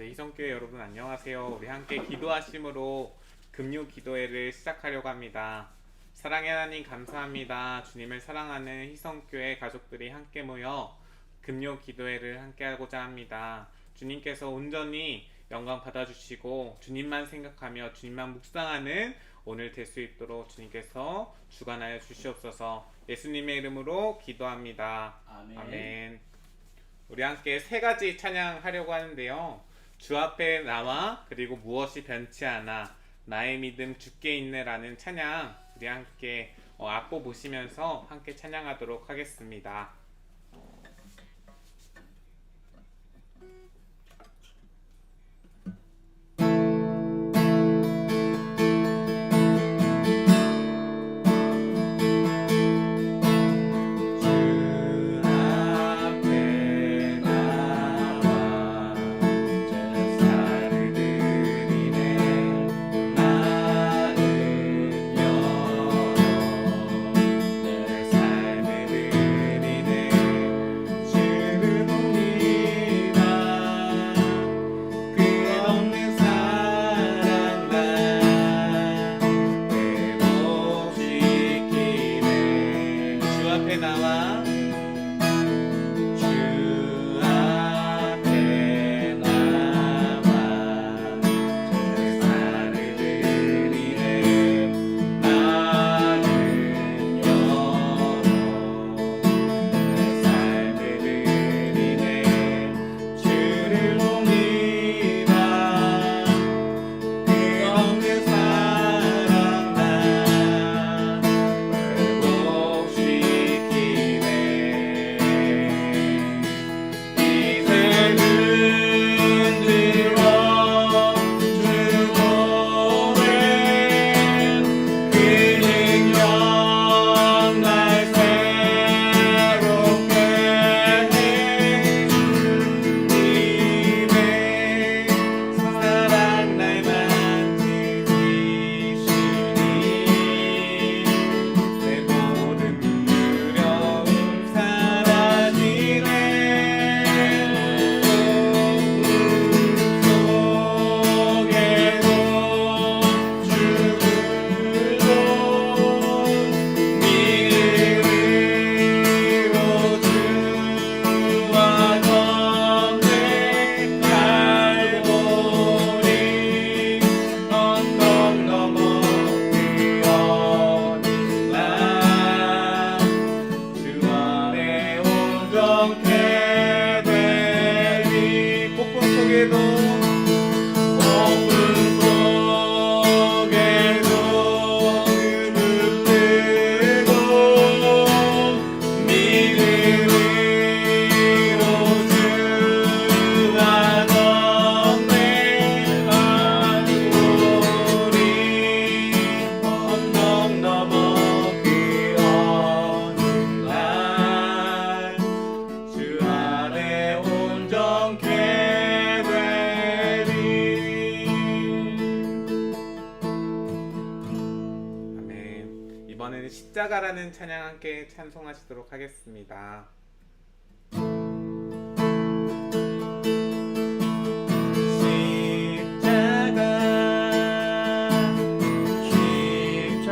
네, 희성교회 여러분 안녕하세요. 우리 함께 기도하심으로 금요 기도회를 시작하려고 합니다. 사랑의 하나님 감사합니다. 주님을 사랑하는 희성교회 가족들이 함께 모여 금요 기도회를 함께 하고자 합니다. 주님께서 온전히 영광 받아주시고 주님만 생각하며 주님만 묵상하는 오늘 될 수 있도록 주님께서 주관하여 주시옵소서. 예수님의 이름으로 기도합니다. 아멘. 아멘. 우리 함께 세 가지 찬양하려고 하는데요. 주 앞에 나와 그리고 무엇이 변치 않아 나의 믿음 주께 있네 라는 찬양 우리 함께 악보 보시면서 함께 찬양하도록 하겠습니다. 이번에는 십자가라는 찬양 함께 찬송하시도록 하겠습니다. 십자가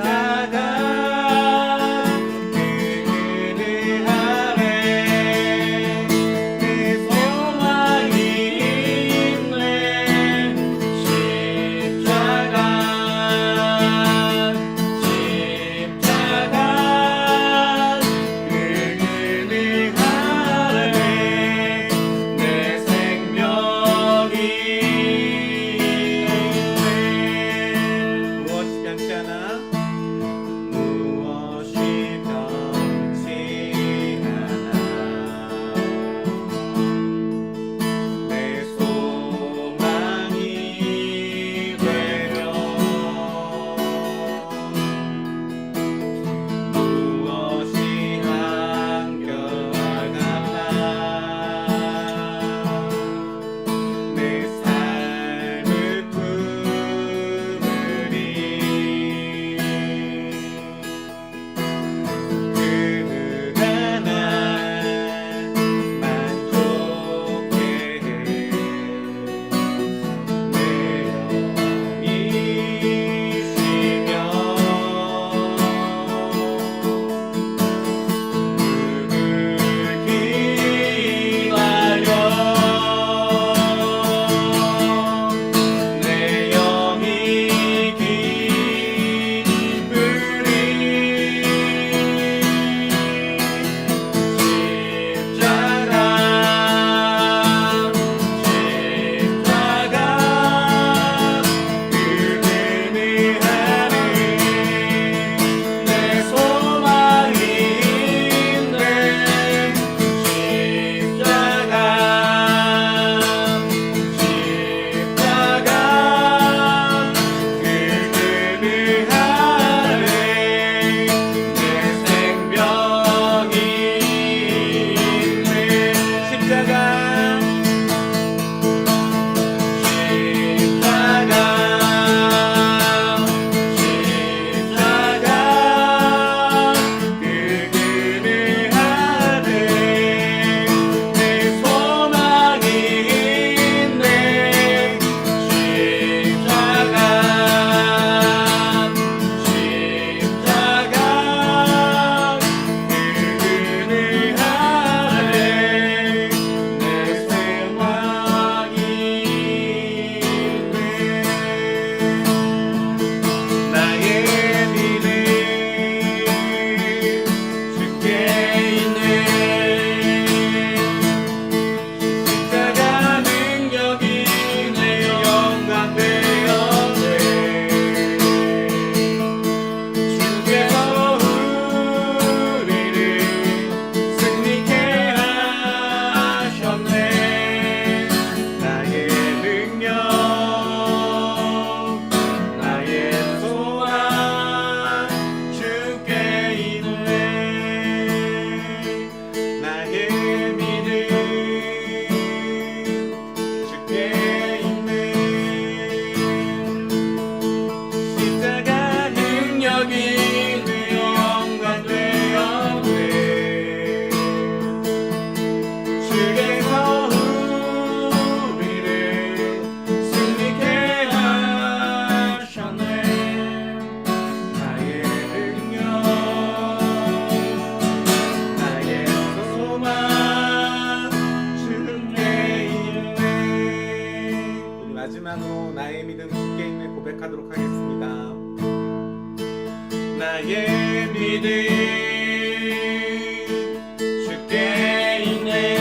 주께 있네.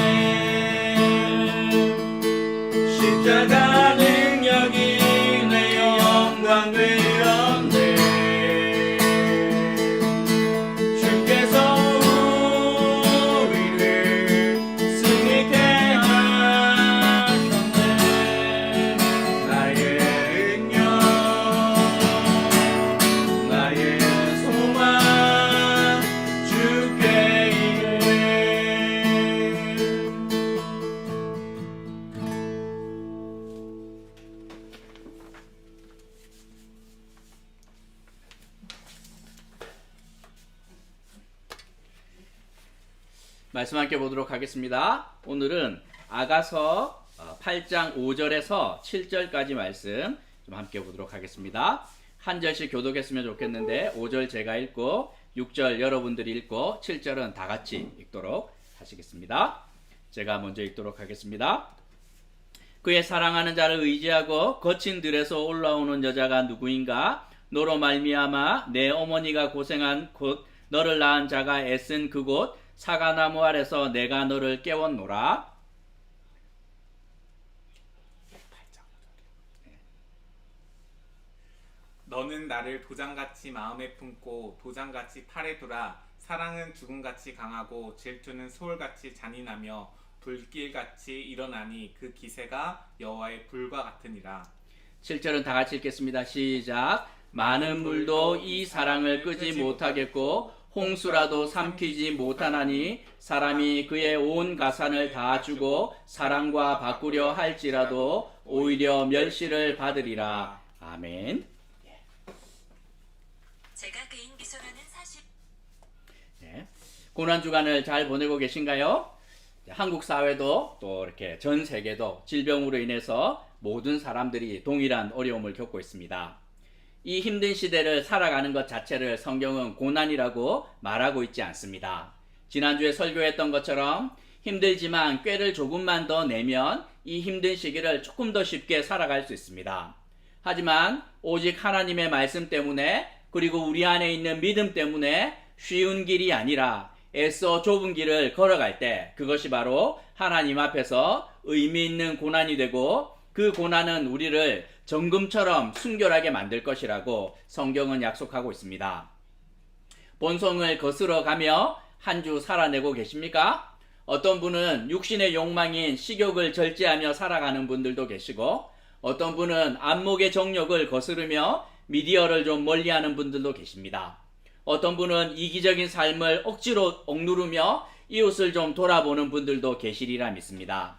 십자가 능력이 내 영광 되었네. 주께서 우리를 승리케 하셨네. 나의 능력, 나의 소망 주께 있네. 말씀 함께 보도록 하겠습니다. 오늘은 아가서 8장 5절에서 7절까지 말씀 좀 함께 보도록 하겠습니다. 한 절씩 교독했으면 좋겠는데 5절 제가 읽고 6절 여러분들이 읽고 7절은 다 같이 읽도록 하시겠습니다. 제가 먼저 읽도록 하겠습니다. 그의 사랑하는 자를 의지하고 거친 들에서 올라오는 여자가 누구인가? 너로 말미암아 내 어머니가 고생한 곳, 너를 낳은 자가 애쓴 그곳 사과나무 아래서 내가 너를 깨웠노라. 너는 나를 도장같이 마음에 품고 도장같이 팔에 두라. 사랑은 죽음같이 강하고 질투는 소울같이 잔인하며 불길같이 일어나니 그 기세가 여호와의 불과 같으니라. 7절은 다 같이 읽겠습니다. 시작. 많은 물도 이 사랑을 끄지 못하겠고 홍수라도 삼키지 못하나니 사람이 그의 온 가산을 다 주고 사랑과 바꾸려 할지라도 오히려 멸시를 받으리라. 아멘. 제가 그인 비서라는 사실. 고난주간을 잘 보내고 계신가요? 한국 사회도 또 이렇게 전 세계도 질병으로 인해서 모든 사람들이 동일한 어려움을 겪고 있습니다. 이 힘든 시대를 살아가는 것 자체를 성경은 고난이라고 말하고 있지 않습니다. 지난주에 설교했던 것처럼 힘들지만 꾀를 조금만 더 내면 이 힘든 시기를 조금 더 쉽게 살아갈 수 있습니다. 하지만 오직 하나님의 말씀 때문에 그리고 우리 안에 있는 믿음 때문에 쉬운 길이 아니라 애써 좁은 길을 걸어갈 때 그것이 바로 하나님 앞에서 의미 있는 고난이 되고 그 고난은 우리를 정금처럼 순결하게 만들 것이라고 성경은 약속하고 있습니다. 본성을 거스러 가며 한 주 살아내고 계십니까? 어떤 분은 육신의 욕망인 식욕을 절제하며 살아가는 분들도 계시고 어떤 분은 안목의 정욕을 거스르며 미디어를 좀 멀리하는 분들도 계십니다. 어떤 분은 이기적인 삶을 억지로 억누르며 이웃을 좀 돌아보는 분들도 계시리라 믿습니다.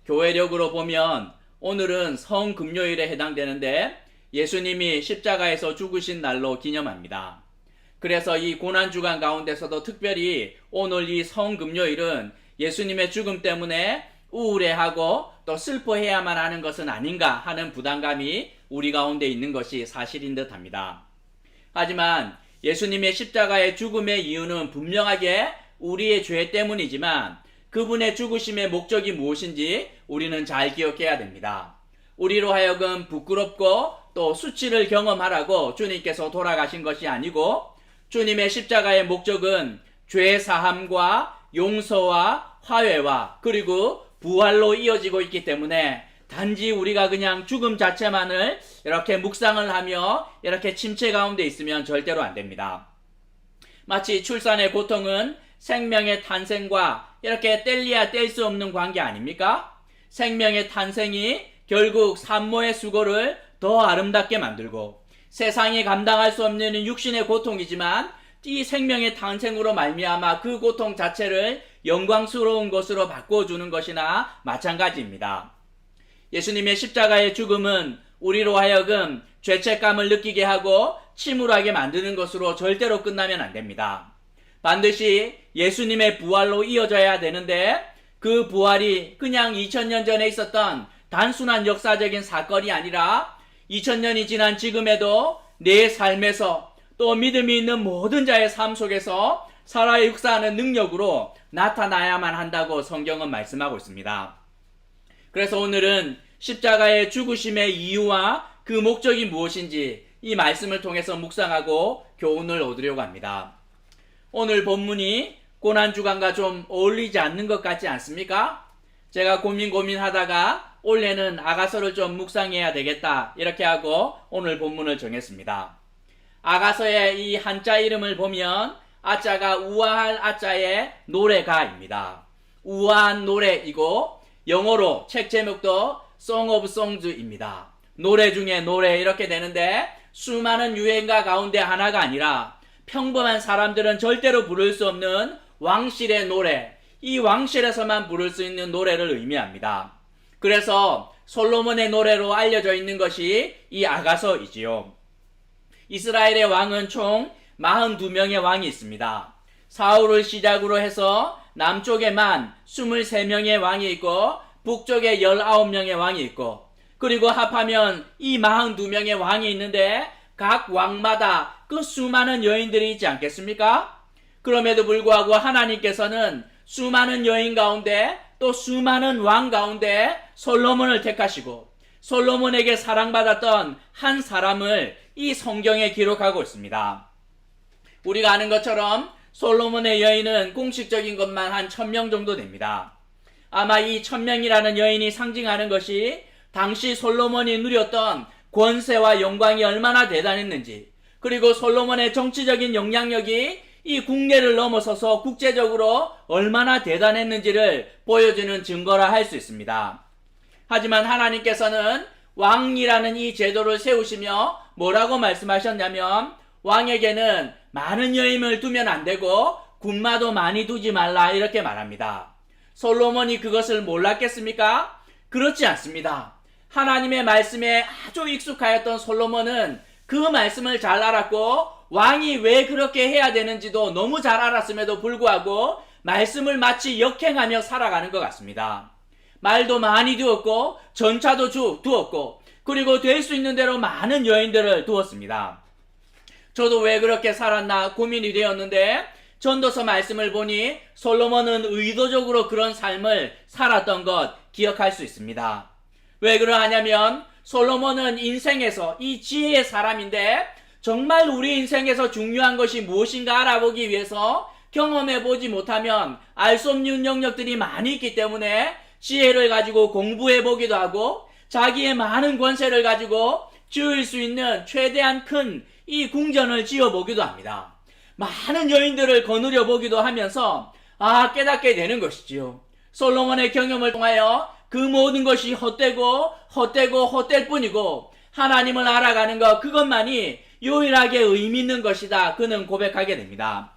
교회력으로 보면 오늘은 성금요일에 해당되는데 예수님이 십자가에서 죽으신 날로 기념합니다. 그래서 이 고난주간 가운데서도 특별히 오늘 이 성금요일은 예수님의 죽음 때문에 우울해하고 또 슬퍼해야만 하는 것은 아닌가 하는 부담감이 우리 가운데 있는 것이 사실인 듯 합니다. 하지만 예수님의 십자가의 죽음의 이유는 분명하게 우리의 죄 때문이지만 그분의 죽으심의 목적이 무엇인지 우리는 잘 기억해야 됩니다. 우리로 하여금 부끄럽고 또 수치를 경험하라고 주님께서 돌아가신 것이 아니고 주님의 십자가의 목적은 죄 사함과 용서와 화해와 그리고 부활로 이어지고 있기 때문에 단지 우리가 그냥 죽음 자체만을 이렇게 묵상을 하며 이렇게 침체 가운데 있으면 절대로 안 됩니다. 마치 출산의 고통은 생명의 탄생과 이렇게 뗄래야 뗄 수 없는 관계 아닙니까? 생명의 탄생이 결국 산모의 수고를 더 아름답게 만들고 세상이 감당할 수 없는 육신의 고통이지만 이 생명의 탄생으로 말미암아 그 고통 자체를 영광스러운 것으로 바꿔주는 것이나 마찬가지입니다. 예수님의 십자가의 죽음은 우리로 하여금 죄책감을 느끼게 하고 침울하게 만드는 것으로 절대로 끝나면 안 됩니다. 반드시 예수님의 부활로 이어져야 되는데 그 부활이 그냥 2000년 전에 있었던 단순한 역사적인 사건이 아니라 2000년이 지난 지금에도 내 삶에서 또 믿음이 있는 모든 자의 삶 속에서 살아 역사하는 능력으로 나타나야만 한다고 성경은 말씀하고 있습니다. 그래서 오늘은 십자가의 죽으심의 이유와 그 목적이 무엇인지 이 말씀을 통해서 묵상하고 교훈을 얻으려고 합니다. 오늘 본문이 고난주간과 좀 어울리지 않는 것 같지 않습니까? 제가 고민하다가 올해는 아가서를 좀 묵상해야 되겠다 이렇게 하고 오늘 본문을 정했습니다. 아가서의 이 한자 이름을 보면 아자가 우아할 아자의 노래가입니다. 우아한 노래이고 영어로 책 제목도 Song of Songs입니다. 노래 중에 노래 이렇게 되는데 수많은 유행가 가운데 하나가 아니라 평범한 사람들은 절대로 부를 수 없는 왕실의 노래, 이 왕실에서만 부를 수 있는 노래를 의미합니다. 그래서 솔로몬의 노래로 알려져 있는 것이 이 아가서이지요. 이스라엘의 왕은 총 42명의 왕이 있습니다. 사울을 시작으로 해서 남쪽에만 23명의 왕이 있고 북쪽에 19명의 왕이 있고 그리고 합하면 이 42명의 왕이 있는데 각 왕마다 그 수많은 여인들이 있지 않겠습니까? 그럼에도 불구하고 하나님께서는 수많은 여인 가운데 또 수많은 왕 가운데 솔로몬을 택하시고 솔로몬에게 사랑받았던 한 사람을 이 성경에 기록하고 있습니다. 우리가 아는 것처럼 솔로몬의 여인은 공식적인 것만 한 1000명 정도 됩니다. 아마 이 1000명이라는 여인이 상징하는 것이 당시 솔로몬이 누렸던 권세와 영광이 얼마나 대단했는지 그리고 솔로몬의 정치적인 영향력이 이 국내를 넘어서서 국제적으로 얼마나 대단했는지를 보여주는 증거라 할 수 있습니다. 하지만 하나님께서는 왕이라는 이 제도를 세우시며 뭐라고 말씀하셨냐면 왕에게는 많은 여인을 두면 안 되고 군마도 많이 두지 말라 이렇게 말합니다. 솔로몬이 그것을 몰랐겠습니까? 그렇지 않습니다. 하나님의 말씀에 아주 익숙하였던 솔로몬은 그 말씀을 잘 알았고 왕이 왜 그렇게 해야 되는지도 너무 잘 알았음에도 불구하고 말씀을 마치 역행하며 살아가는 것 같습니다. 말도 많이 두었고 전차도 두었고 그리고 될 수 있는 대로 많은 여인들을 두었습니다. 저도 왜 그렇게 살았나 고민이 되었는데 전도서 말씀을 보니 솔로몬은 의도적으로 그런 삶을 살았던 것 기억할 수 있습니다. 왜 그러하냐면 솔로몬은 인생에서 이 지혜의 사람인데 정말 우리 인생에서 중요한 것이 무엇인가 알아보기 위해서 경험해보지 못하면 알 수 없는 영역들이 많이 있기 때문에 지혜를 가지고 공부해보기도 하고 자기의 많은 권세를 가지고 지을 수 있는 최대한 큰 이 궁전을 지어보기도 합니다. 많은 여인들을 거느려 보기도 하면서 깨닫게 되는 것이지요. 솔로몬의 경험을 통하여 그 모든 것이 헛될 뿐이고 하나님을 알아가는 것 그것만이 유일하게 의미 있는 것이다. 그는 고백하게 됩니다.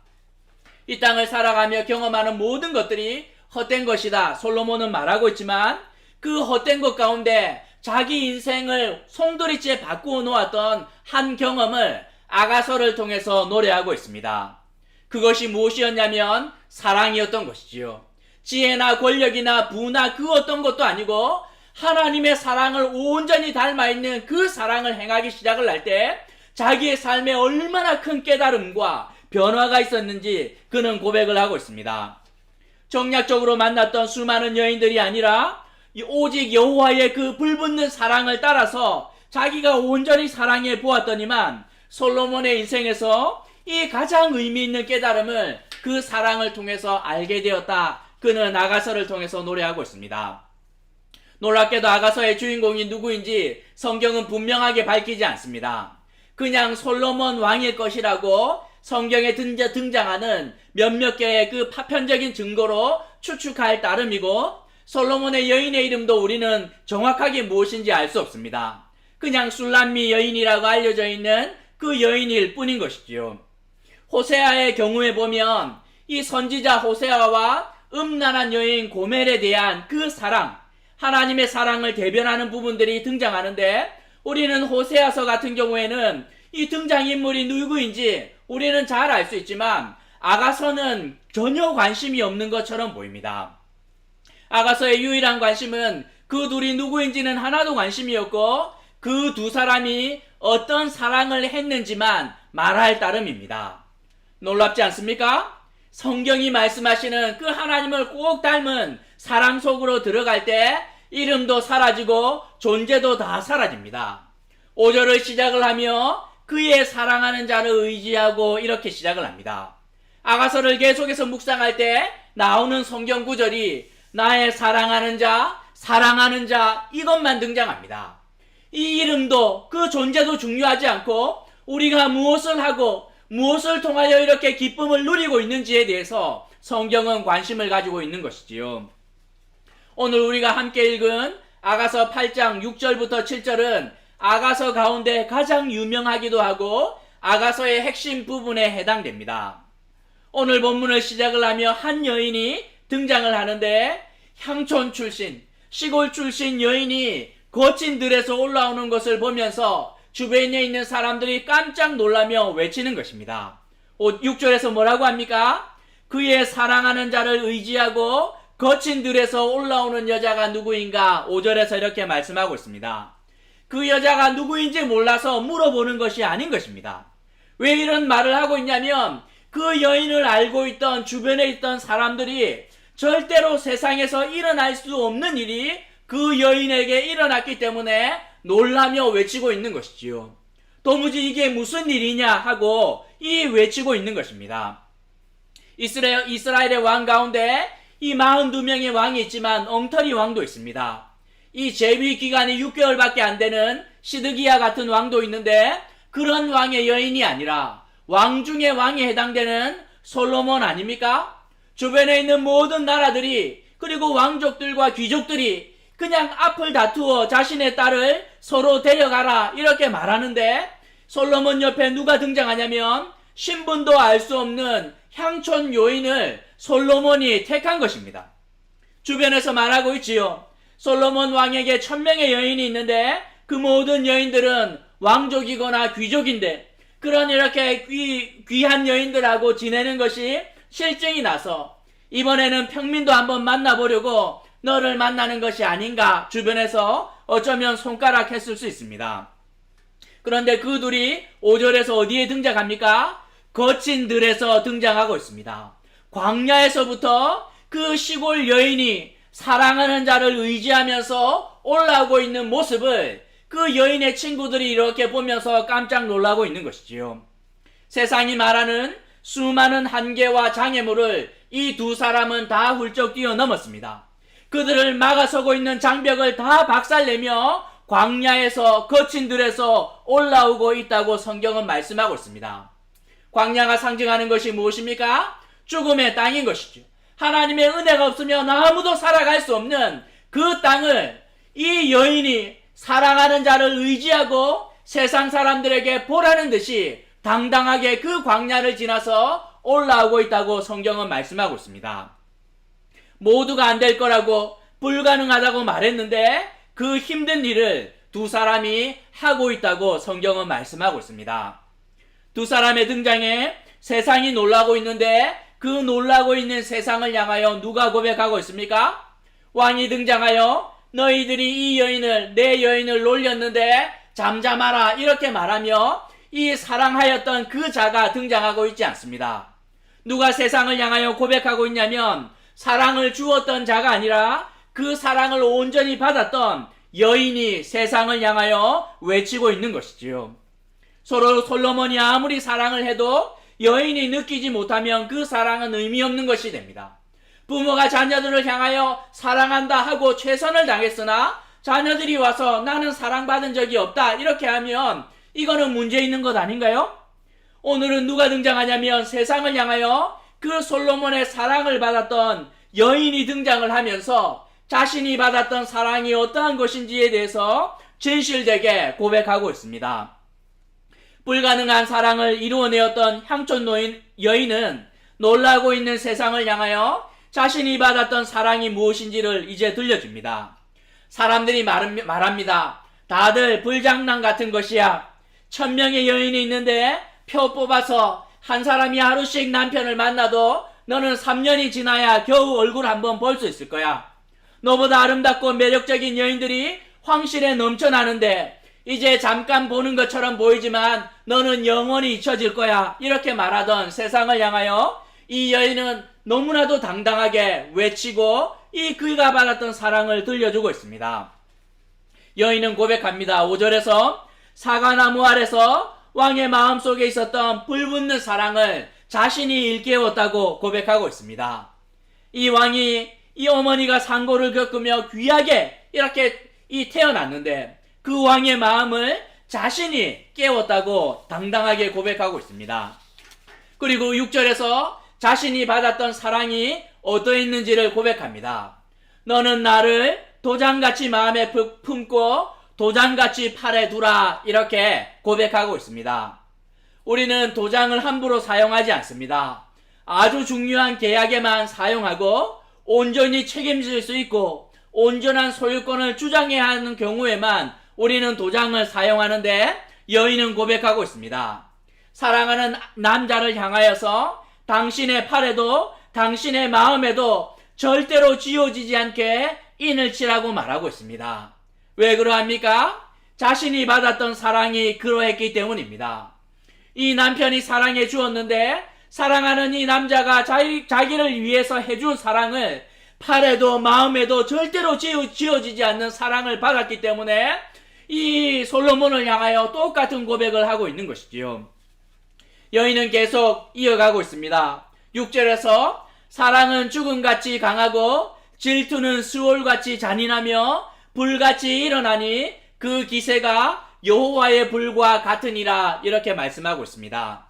이 땅을 살아가며 경험하는 모든 것들이 헛된 것이다. 솔로몬은 말하고 있지만 그 헛된 것 가운데 자기 인생을 송두리째 바꾸어 놓았던 한 경험을 아가서를 통해서 노래하고 있습니다. 그것이 무엇이었냐면 사랑이었던 것이지요. 지혜나 권력이나 부나 그 어떤 것도 아니고 하나님의 사랑을 온전히 닮아 있는 그 사랑을 행하기 시작을 할 때 자기의 삶에 얼마나 큰 깨달음과 변화가 있었는지 그는 고백을 하고 있습니다. 정략적으로 만났던 수많은 여인들이 아니라 오직 여호와의 그 불붙는 사랑을 따라서 자기가 온전히 사랑해 보았더니만 솔로몬의 인생에서 이 가장 의미 있는 깨달음을 그 사랑을 통해서 알게 되었다. 그는 아가서를 통해서 노래하고 있습니다. 놀랍게도 아가서의 주인공이 누구인지 성경은 분명하게 밝히지 않습니다. 그냥 솔로몬 왕일 것이라고 성경에 등장하는 몇몇 개의 그 파편적인 증거로 추측할 따름이고 솔로몬의 여인의 이름도 우리는 정확하게 무엇인지 알 수 없습니다. 그냥 술람미 여인이라고 알려져 있는 그 여인일 뿐인 것이지요. 호세아의 경우에 보면 이 선지자 호세아와 음란한 여인 고멜에 대한 그 사랑, 하나님의 사랑을 대변하는 부분들이 등장하는데 우리는 호세아서 같은 경우에는 이 등장인물이 누구인지 우리는 잘 알 수 있지만 아가서는 전혀 관심이 없는 것처럼 보입니다. 아가서의 유일한 관심은 그 둘이 누구인지는 하나도 관심이 없고 그 두 사람이 어떤 사랑을 했는지만 말할 따름입니다. 놀랍지 않습니까? 성경이 말씀하시는 그 하나님을 꼭 닮은 사랑 속으로 들어갈 때 이름도 사라지고 존재도 다 사라집니다. 5절을 시작을 하며 그의 사랑하는 자를 의지하고 이렇게 시작을 합니다. 아가서를 계속해서 묵상할 때 나오는 성경 구절이 나의 사랑하는 자, 사랑하는 자 이것만 등장합니다. 이 이름도 그 존재도 중요하지 않고 우리가 무엇을 하고 무엇을 통하여 이렇게 기쁨을 누리고 있는지에 대해서 성경은 관심을 가지고 있는 것이지요. 오늘 우리가 함께 읽은 아가서 8장 6절부터 7절은 아가서 가운데 가장 유명하기도 하고 아가서의 핵심 부분에 해당됩니다. 오늘 본문을 시작을 하며 한 여인이 등장을 하는데 향촌 출신, 시골 출신 여인이 거친 들에서 올라오는 것을 보면서 주변에 있는 사람들이 깜짝 놀라며 외치는 것입니다. 6절에서 뭐라고 합니까? 그의 사랑하는 자를 의지하고 거친 들에서 올라오는 여자가 누구인가? 5절에서 이렇게 말씀하고 있습니다. 그 여자가 누구인지 몰라서 물어보는 것이 아닌 것입니다. 왜 이런 말을 하고 있냐면 그 여인을 알고 있던 주변에 있던 사람들이 절대로 세상에서 일어날 수 없는 일이 그 여인에게 일어났기 때문에 놀라며 외치고 있는 것이지요. 도무지 이게 무슨 일이냐 하고 외치고 있는 것입니다. 이스라엘의 왕 가운데 이 42명의 왕이 있지만 엉터리 왕도 있습니다. 이 재위 기간이 6개월밖에 안 되는 시드기야 같은 왕도 있는데 그런 왕의 여인이 아니라 왕 중에 왕에 해당되는 솔로몬 아닙니까? 주변에 있는 모든 나라들이 그리고 왕족들과 귀족들이 그냥 앞을 다투어 자신의 딸을 서로 데려가라 이렇게 말하는데 솔로몬 옆에 누가 등장하냐면 신분도 알 수 없는 향촌 여인을 솔로몬이 택한 것입니다. 주변에서 말하고 있지요. 솔로몬 왕에게 1000명의 여인이 있는데 그 모든 여인들은 왕족이거나 귀족인데 그런 이렇게 귀한 여인들하고 지내는 것이 실증이 나서 이번에는 평민도 한번 만나보려고 너를 만나는 것이 아닌가 주변에서 어쩌면 손가락했을 수 있습니다. 그런데 그 둘이 5절에서 어디에 등장합니까? 거친 들에서 등장하고 있습니다. 광야에서부터 그 시골 여인이 사랑하는 자를 의지하면서 올라오고 있는 모습을 그 여인의 친구들이 이렇게 보면서 깜짝 놀라고 있는 것이지요. 세상이 말하는 수많은 한계와 장애물을 이 두 사람은 다 훌쩍 뛰어넘었습니다. 그들을 막아서고 있는 장벽을 다 박살내며 광야에서 거친 들에서 올라오고 있다고 성경은 말씀하고 있습니다. 광야가 상징하는 것이 무엇입니까? 죽음의 땅인 것이죠. 하나님의 은혜가 없으면 아무도 살아갈 수 없는 그 땅을 이 여인이 사랑하는 자를 의지하고 세상 사람들에게 보라는 듯이 당당하게 그 광야를 지나서 올라오고 있다고 성경은 말씀하고 있습니다. 모두가 안 될 거라고 불가능하다고 말했는데 그 힘든 일을 두 사람이 하고 있다고 성경은 말씀하고 있습니다. 두 사람의 등장에 세상이 놀라고 있는데 그 놀라고 있는 세상을 향하여 누가 고백하고 있습니까? 왕이 등장하여 너희들이 이 여인을 내 여인을 놀렸는데 잠잠하라 이렇게 말하며 이 사랑하였던 그 자가 등장하고 있지 않습니다. 누가 세상을 향하여 고백하고 있냐면 사랑을 주었던 자가 아니라 그 사랑을 온전히 받았던 여인이 세상을 향하여 외치고 있는 것이지요. 서로 솔로몬이 아무리 사랑을 해도 여인이 느끼지 못하면 그 사랑은 의미 없는 것이 됩니다. 부모가 자녀들을 향하여 사랑한다 하고 최선을 다했으나 자녀들이 와서 나는 사랑받은 적이 없다 이렇게 하면 이거는 문제 있는 것 아닌가요? 오늘은 누가 등장하냐면 세상을 향하여 그 솔로몬의 사랑을 받았던 여인이 등장을 하면서 자신이 받았던 사랑이 어떠한 것인지에 대해서 진실되게 고백하고 있습니다. 불가능한 사랑을 이루어내었던 향촌 여인은 놀라고 있는 세상을 향하여 자신이 받았던 사랑이 무엇인지를 이제 들려줍니다. 사람들이 말합니다. 다들 불장난 같은 것이야. 1000명의 여인이 있는데 표 뽑아서 한 사람이 하루씩 남편을 만나도 너는 3년이 지나야 겨우 얼굴 한번 볼 수 있을 거야. 너보다 아름답고 매력적인 여인들이 황실에 넘쳐나는데 이제 잠깐 보는 것처럼 보이지만 너는 영원히 잊혀질 거야. 이렇게 말하던 세상을 향하여 이 여인은 너무나도 당당하게 외치고 이 그가 받았던 사랑을 들려주고 있습니다. 여인은 고백합니다. 5절에서 사과나무 아래서 왕의 마음속에 있었던 불붙는 사랑을 자신이 일깨웠다고 고백하고 있습니다. 이 왕이 이 어머니가 상고를 겪으며 귀하게 이렇게 태어났는데 그 왕의 마음을 자신이 깨웠다고 당당하게 고백하고 있습니다. 그리고 6절에서 자신이 받았던 사랑이 어떠했는지를 고백합니다. 너는 나를 도장같이 마음에 품고 도장같이 팔에 두라, 이렇게 고백하고 있습니다. 우리는 도장을 함부로 사용하지 않습니다. 아주 중요한 계약에만 사용하고 온전히 책임질 수 있고 온전한 소유권을 주장해야 하는 경우에만 우리는 도장을 사용하는데, 여인은 고백하고 있습니다. 사랑하는 남자를 향하여서 당신의 팔에도 당신의 마음에도 절대로 쥐어지지 않게 인을 치라고 말하고 있습니다. 왜 그러합니까? 자신이 받았던 사랑이 그러했기 때문입니다. 이 남편이 사랑해 주었는데 사랑하는 이 남자가 자기를 위해서 해준 사랑을 팔에도 마음에도 절대로 지어지지 않는 사랑을 받았기 때문에 이 솔로몬을 향하여 똑같은 고백을 하고 있는 것이지요. 여인은 계속 이어가고 있습니다. 6절에서 사랑은 죽음같이 강하고 질투는 수월같이 잔인하며 불같이 일어나니 그 기세가 여호와의 불과 같으니라, 이렇게 말씀하고 있습니다.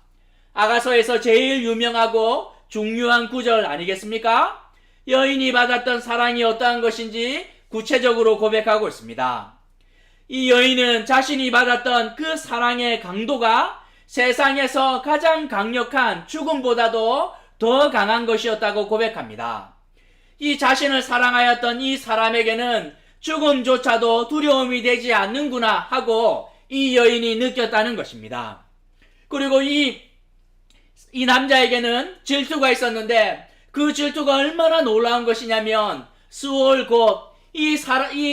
아가서에서 제일 유명하고 중요한 구절 아니겠습니까? 여인이 받았던 사랑이 어떠한 것인지 구체적으로 고백하고 있습니다. 이 여인은 자신이 받았던 그 사랑의 강도가 세상에서 가장 강력한 죽음보다도 더 강한 것이었다고 고백합니다. 이 자신을 사랑하였던 이 사람에게는 죽음조차도 두려움이 되지 않는구나 하고 이 여인이 느꼈다는 것입니다. 그리고 이 남자에게는 질투가 있었는데 그 질투가 얼마나 놀라운 것이냐면 수월 곧 이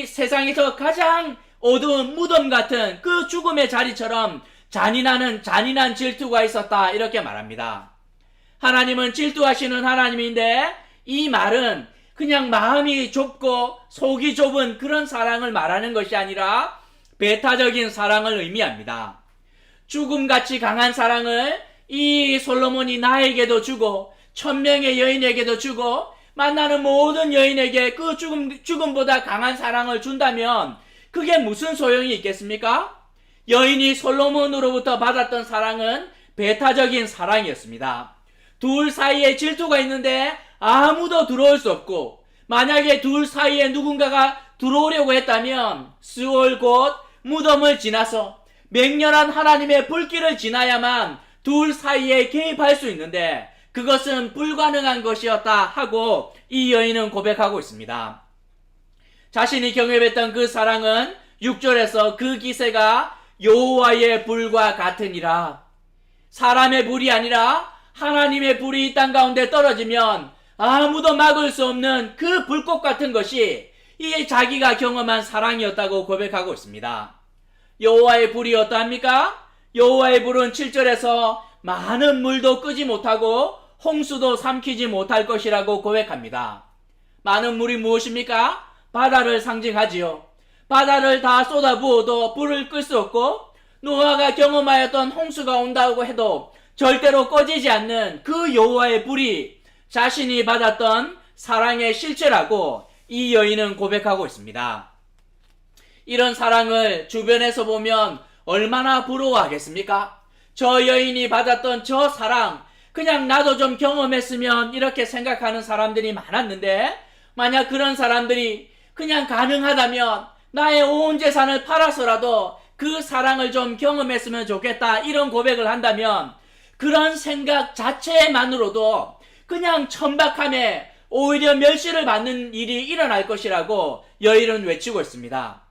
세상에서 가장 어두운 무덤 같은 그 죽음의 자리처럼 잔인한 질투가 있었다, 이렇게 말합니다. 하나님은 질투하시는 하나님인데 이 말은 그냥 마음이 좁고 속이 좁은 그런 사랑을 말하는 것이 아니라 배타적인 사랑을 의미합니다. 죽음같이 강한 사랑을 이 솔로몬이 나에게도 주고 1000명의 여인에게도 주고 만나는 모든 여인에게 그 죽음보다 강한 사랑을 준다면 그게 무슨 소용이 있겠습니까? 여인이 솔로몬으로부터 받았던 사랑은 배타적인 사랑이었습니다. 둘 사이에 질투가 있는데 아무도 들어올 수 없고, 만약에 둘 사이에 누군가가 들어오려고 했다면 수월 곧 무덤을 지나서 맹렬한 하나님의 불길을 지나야만 둘 사이에 개입할 수 있는데 그것은 불가능한 것이었다 하고 이 여인은 고백하고 있습니다. 자신이 경험했던 그 사랑은 6절에서 그 기세가 여호와의 불과 같으니라. 사람의 불이 아니라 하나님의 불이 이 땅 가운데 떨어지면 아무도 막을 수 없는 그 불꽃 같은 것이 이 자기가 경험한 사랑이었다고 고백하고 있습니다. 여호와의 불이 어떠합니까? 여호와의 불은 7절에서 많은 물도 끄지 못하고 홍수도 삼키지 못할 것이라고 고백합니다. 많은 물이 무엇입니까? 바다를 상징하지요. 바다를 다 쏟아부어도 불을 끌 수 없고 노아가 경험하였던 홍수가 온다고 해도 절대로 꺼지지 않는 그 여호와의 불이 자신이 받았던 사랑의 실체라고 이 여인은 고백하고 있습니다. 이런 사랑을 주변에서 보면 얼마나 부러워하겠습니까? 저 여인이 받았던 저 사랑 그냥 나도 좀 경험했으면 이렇게 생각하는 사람들이 많았는데, 만약 그런 사람들이 그냥 가능하다면 나의 온 재산을 팔아서라도 그 사랑을 좀 경험했으면 좋겠다, 이런 고백을 한다면 그런 생각 자체만으로도 그냥 천박함에 오히려 멸시를 받는 일이 일어날 것이라고 여인은 외치고 있습니다.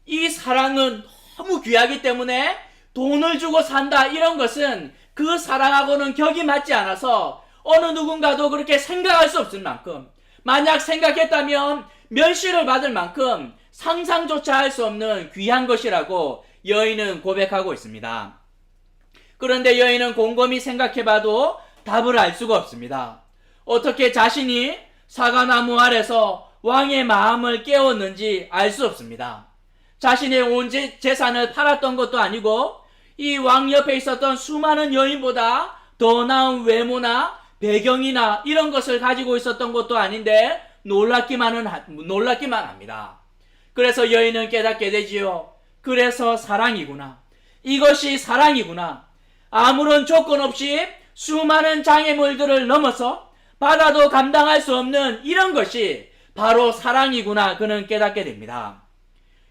이 사랑은 너무 귀하기 때문에 돈을 주고 산다, 이런 것은 그 사랑하고는 격이 맞지 않아서 어느 누군가도 그렇게 생각할 수 없을 만큼, 만약 생각했다면 멸시를 받을 만큼 상상조차 할 수 없는 귀한 것이라고 여인은 고백하고 있습니다. 그런데 여인은 곰곰이 생각해봐도 답을 알 수가 없습니다. 어떻게 자신이 사과나무 아래서 왕의 마음을 깨웠는지 알 수 없습니다. 자신의 온 재산을 팔았던 것도 아니고 이 왕 옆에 있었던 수많은 여인보다 더 나은 외모나 배경이나 이런 것을 가지고 있었던 것도 아닌데 놀랍기만 합니다. 그래서 여인은 깨닫게 되지요. 그래서 사랑이구나. 이것이 사랑이구나. 아무런 조건 없이 수많은 장애물들을 넘어서 받아도 감당할 수 없는 이런 것이 바로 사랑이구나. 그는 깨닫게 됩니다.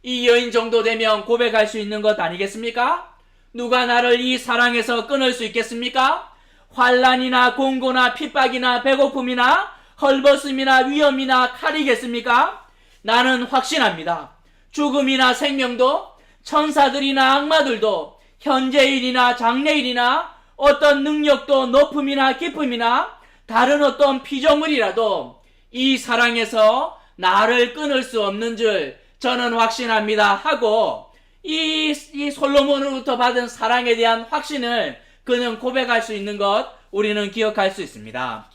이 여인 정도 되면 고백할 수 있는 것 아니겠습니까? 누가 나를 이 사랑에서 끊을 수 있겠습니까? 환난이나 공고나 핍박이나 배고픔이나 헐벗음이나 위험이나 칼이겠습니까? 나는 확신합니다. 죽음이나 생명도 천사들이나 악마들도 현재일이나 장래일이나 어떤 능력도 높음이나 깊음이나 다른 어떤 피조물이라도 이 사랑에서 나를 끊을 수 없는 줄 저는 확신합니다 하고 이 솔로몬으로부터 받은 사랑에 대한 확신을 그는 고백할 수 있는 것 우리는 기억할 수 있습니다.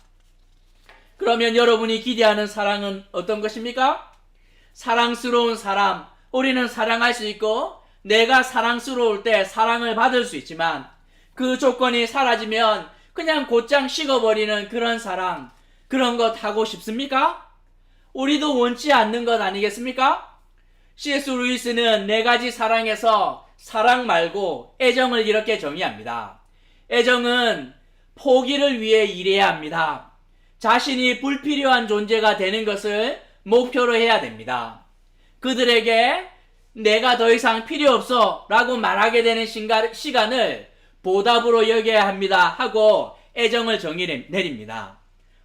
그러면 여러분이 기대하는 사랑은 어떤 것입니까? 사랑스러운 사람, 우리는 사랑할 수 있고 내가 사랑스러울 때 사랑을 받을 수 있지만 그 조건이 사라지면 그냥 곧장 식어버리는 그런 사랑, 그런 것 하고 싶습니까? 우리도 원치 않는 것 아니겠습니까? C.S. 루이스는 네 가지 사랑에서 사랑 말고 애정을 이렇게 정의합니다. 애정은 포기를 위해 일해야 합니다. 자신이 불필요한 존재가 되는 것을 목표로 해야 됩니다. 그들에게 내가 더 이상 필요 없어 라고 말하게 되는 시간을 보답으로 여겨야 합니다 하고 애정을 정의 내립니다.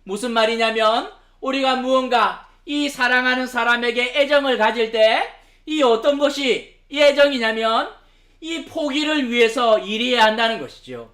무슨 말이냐면 우리가 무언가 이 사랑하는 사람에게 애정을 가질 때 이 어떤 것이 이 애정이냐면 이 포기를 위해서 일해야 한다는 것이죠.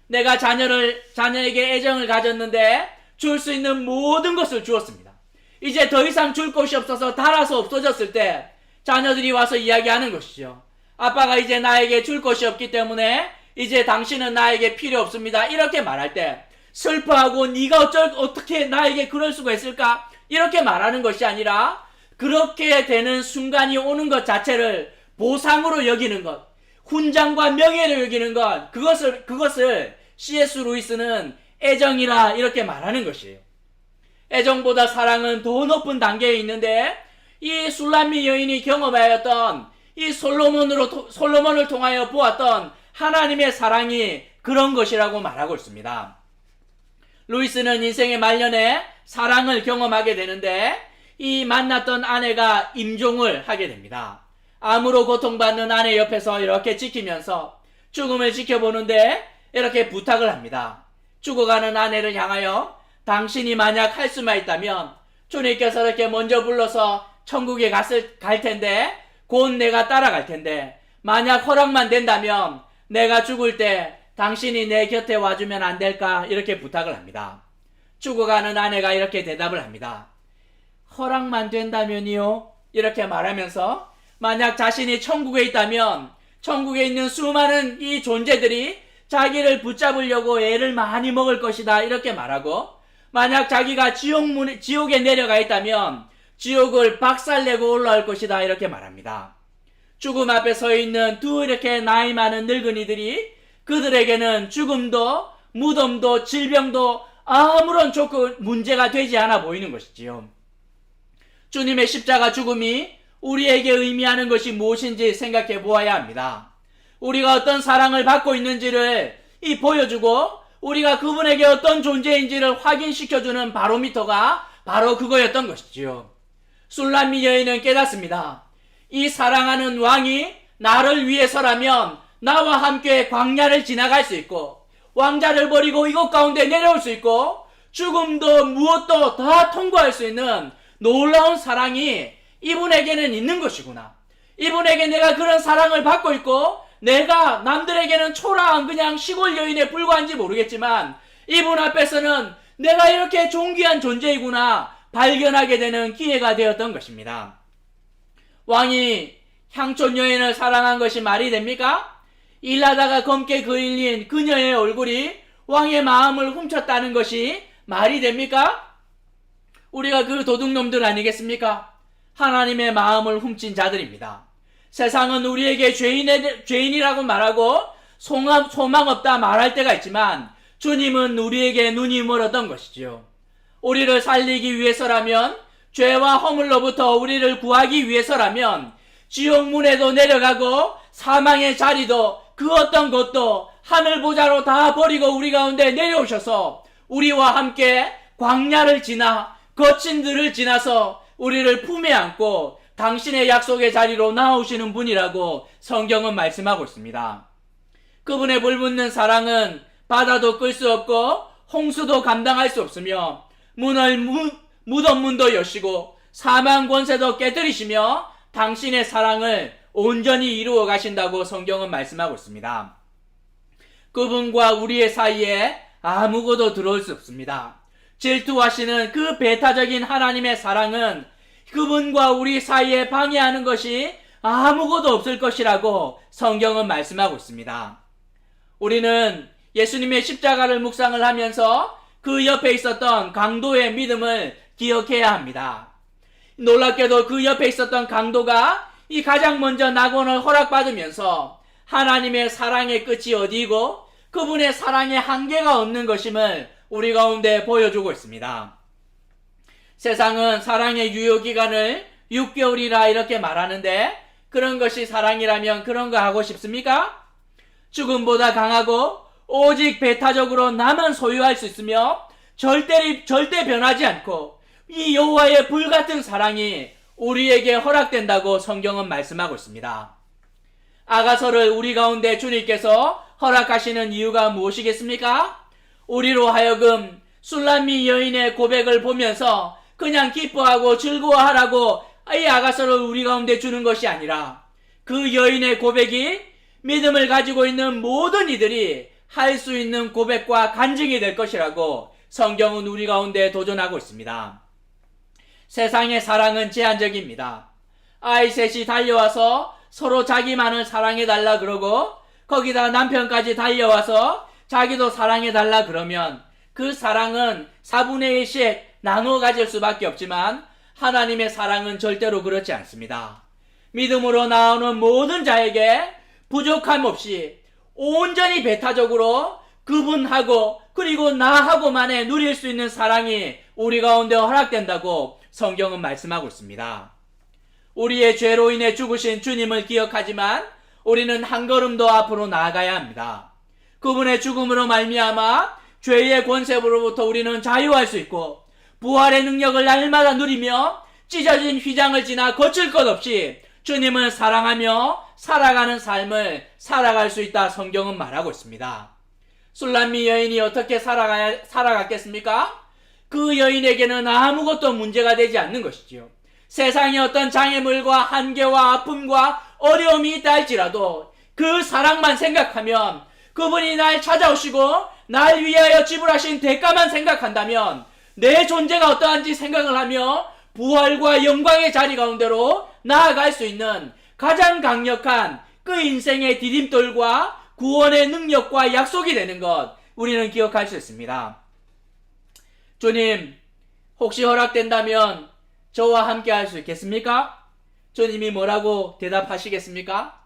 내가 자녀에게 애정을 가졌는데 줄 수 있는 모든 것을 주었습니다. 이제 더 이상 줄 것이 없어서 닳아서 없어졌을 때 자녀들이 와서 이야기하는 것이죠. 아빠가 이제 나에게 줄 것이 없기 때문에 이제 당신은 나에게 필요 없습니다. 이렇게 말할 때 슬퍼하고 네가 어떻게 나에게 그럴 수가 있을까? 이렇게 말하는 것이 아니라 그렇게 되는 순간이 오는 것 자체를 보상으로 여기는 것, 훈장과 명예를 여기는 것, 그것을 C.S. 루이스는 애정이라 이렇게 말하는 것이에요. 애정보다 사랑은 더 높은 단계에 있는데 이 술람미 여인이 경험하였던 이 솔로몬을 통하여 보았던 하나님의 사랑이 그런 것이라고 말하고 있습니다. 루이스는 인생의 말년에 사랑을 경험하게 되는데 이 만났던 아내가 임종을 하게 됩니다. 암으로 고통받는 아내 옆에서 이렇게 지키면서 죽음을 지켜보는데 이렇게 부탁을 합니다. 죽어가는 아내를 향하여 당신이 만약 할 수만 있다면 주님께서 이렇게 먼저 불러서 천국에 갈 텐데 곧 내가 따라갈 텐데 만약 허락만 된다면 내가 죽을 때 당신이 내 곁에 와주면 안 될까? 이렇게 부탁을 합니다. 죽어가는 아내가 이렇게 대답을 합니다. 허락만 된다면이요? 이렇게 말하면서 만약 자신이 천국에 있다면 천국에 있는 수많은 이 존재들이 자기를 붙잡으려고 애를 많이 먹을 것이다 이렇게 말하고 만약 자기가 지옥에 내려가 있다면 지옥을 박살내고 올라올 것이다 이렇게 말합니다. 죽음 앞에 서 있는 두 이렇게 나이 많은 늙은이들이 그들에게는 죽음도 무덤도 질병도 아무런 문제가 되지 않아 보이는 것이지요. 주님의 십자가 죽음이 우리에게 의미하는 것이 무엇인지 생각해 보아야 합니다. 우리가 어떤 사랑을 받고 있는지를 보여주고 우리가 그분에게 어떤 존재인지를 확인시켜주는 바로미터가 바로 그거였던 것이지요. 술람미 여인은 깨닫습니다. 이 사랑하는 왕이 나를 위해서라면 나와 함께 광야를 지나갈 수 있고 왕자를 버리고 이곳 가운데 내려올 수 있고 죽음도 무엇도 다 통과할 수 있는 놀라운 사랑이 이분에게는 있는 것이구나. 이분에게 내가 그런 사랑을 받고 있고 내가 남들에게는 초라한 그냥 시골 여인에 불과한지 모르겠지만 이분 앞에서는 내가 이렇게 존귀한 존재이구나 발견하게 되는 기회가 되었던 것입니다. 왕이 향촌 여인을 사랑한 것이 말이 됩니까? 일하다가 검게 그을린 그녀의 얼굴이 왕의 마음을 훔쳤다는 것이 말이 됩니까? 우리가 그 도둑놈들 아니겠습니까? 하나님의 마음을 훔친 자들입니다. 세상은 우리에게 죄인이라고 말하고 소망 없다 말할 때가 있지만 주님은 우리에게 눈이 멀었던 것이지요. 우리를 살리기 위해서라면, 죄와 허물로부터 우리를 구하기 위해서라면 지옥문에도 내려가고 사망의 자리도 그 어떤 것도 하늘 보좌로 다 버리고 우리 가운데 내려오셔서 우리와 함께 광야를 지나 거친 들을 지나서 우리를 품에 안고 당신의 약속의 자리로 나오시는 분이라고 성경은 말씀하고 있습니다. 그분의 불붙는 사랑은 바다도 끌 수 없고 홍수도 감당할 수 없으며 무덤문도 여시고 사망 권세도 깨뜨리시며 당신의 사랑을 온전히 이루어 가신다고 성경은 말씀하고 있습니다. 그분과 우리의 사이에 아무것도 들어올 수 없습니다. 질투하시는 그 배타적인 하나님의 사랑은 그분과 우리 사이에 방해하는 것이 아무것도 없을 것이라고 성경은 말씀하고 있습니다. 우리는 예수님의 십자가를 묵상을 하면서 그 옆에 있었던 강도의 믿음을 기억해야 합니다. 놀랍게도 그 옆에 있었던 강도가 이 가장 먼저 낙원을 허락받으면서 하나님의 사랑의 끝이 어디이고 그분의 사랑의 한계가 없는 것임을 우리 가운데 보여주고 있습니다. 세상은 사랑의 유효기간을 6개월이라 이렇게 말하는데 그런 것이 사랑이라면 그런 거 하고 싶습니까? 죽음보다 강하고 오직 배타적으로 나만 소유할 수 있으며 절대 변하지 않고 이 여호와의 불같은 사랑이 우리에게 허락된다고 성경은 말씀하고 있습니다. 아가서를 우리 가운데 주님께서 허락하시는 이유가 무엇이겠습니까? 우리로 하여금 술람미 여인의 고백을 보면서 그냥 기뻐하고 즐거워하라고 이 아가서를 우리 가운데 주는 것이 아니라 그 여인의 고백이 믿음을 가지고 있는 모든 이들이 할 수 있는 고백과 간증이 될 것이라고 성경은 우리 가운데 도전하고 있습니다. 세상의 사랑은 제한적입니다. 아이 셋이 달려와서 서로 자기만을 사랑해달라 그러고 거기다 남편까지 달려와서 자기도 사랑해달라 그러면 그 사랑은 4분의 1씩 나누어 가질 수밖에 없지만 하나님의 사랑은 절대로 그렇지 않습니다. 믿음으로 나오는 모든 자에게 부족함 없이 온전히 배타적으로 그분하고 그리고 나하고만에 누릴 수 있는 사랑이 우리 가운데 허락된다고 성경은 말씀하고 있습니다. 우리의 죄로 인해 죽으신 주님을 기억하지만 우리는 한 걸음 더 앞으로 나아가야 합니다. 그분의 죽음으로 말미암아 죄의 권세로부터 우리는 자유할 수 있고 부활의 능력을 날마다 누리며 찢어진 휘장을 지나 거칠 것 없이 주님을 사랑하며 살아가는 삶을 살아갈 수 있다 성경은 말하고 있습니다. 술람미 여인이 어떻게 살아갔겠습니까? 그 여인에게는 아무것도 문제가 되지 않는 것이지요. 세상에 어떤 장애물과 한계와 아픔과 어려움이 있다 할지라도 그 사랑만 생각하면 그분이 날 찾아오시고 날 위하여 지불하신 대가만 생각한다면 내 존재가 어떠한지 생각을 하며 부활과 영광의 자리 가운데로 나아갈 수 있는 가장 강력한 그 인생의 디딤돌과 구원의 능력과 약속이 되는 것 우리는 기억할 수 있습니다. 주님, 혹시 허락된다면 저와 함께 할 수 있겠습니까? 주님이 뭐라고 대답하시겠습니까?